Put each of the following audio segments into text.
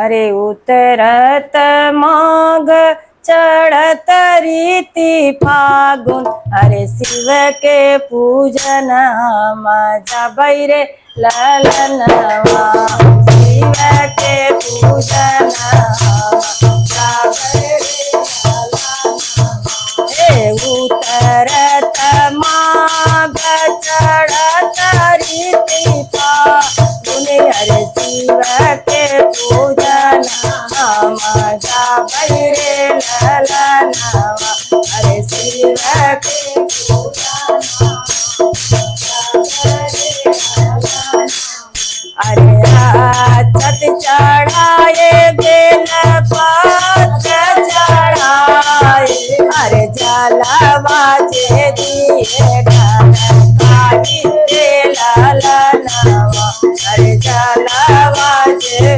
अरे उतरत माघ चढ़त रीति फागुन। अरे शिव के पूजन मजा बैरे ललनवा। शिव के पूजन मजा बैरे ललनवा। हे उतरत माघ चढ़त रीति फागुन। अरे शिव के पूजन मजा बैरे ललनवा। अरे शिव के पूजन अरे आचत चढ़ाए बेल पात चढ़ाए। अरे जलवा जे दिए ढलकाई रे ललनवा। अरे जलवा जे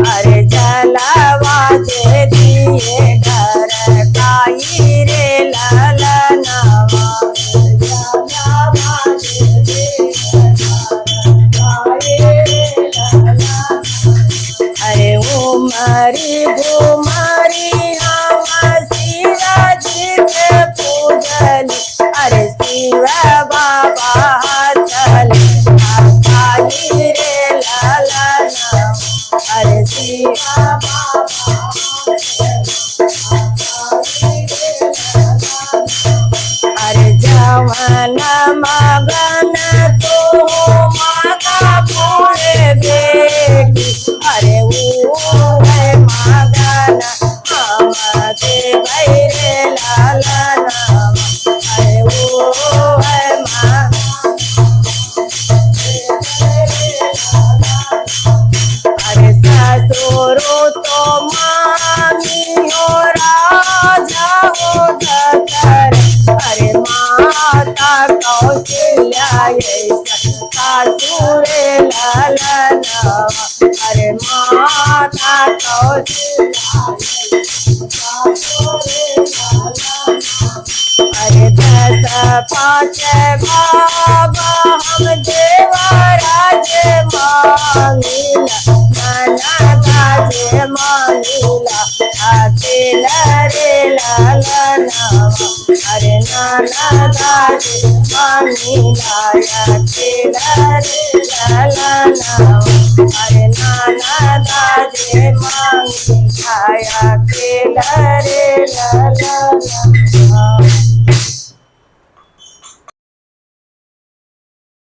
अरे जलवा जे दिए ढलकाई रे ललनवा। अरे उमरी घुमरी हम शिव जी के पूजन। अरे शिव बाबा चले काली रे ललनवा। अरे शिव बाबा अरे जवन मगन तो मागा भोरे बेटी। अरे वो है मगन हम के बैरे ललनवा। अरे वो है अरे ससुरो तो मामी हो राजा हो डकर। अरे माता कौशल्या सासुरे ललनवा। अरे माता कौशल्या अरे 10 5 बाबा हम देवराज मांगिला। ननदा जे मांगिला अकेल रे ललनवा। अरे ननदा जे मांगिला अकेल रे ललनवा। अरे ननदा जे मांगिला अकेल रे ललनवा।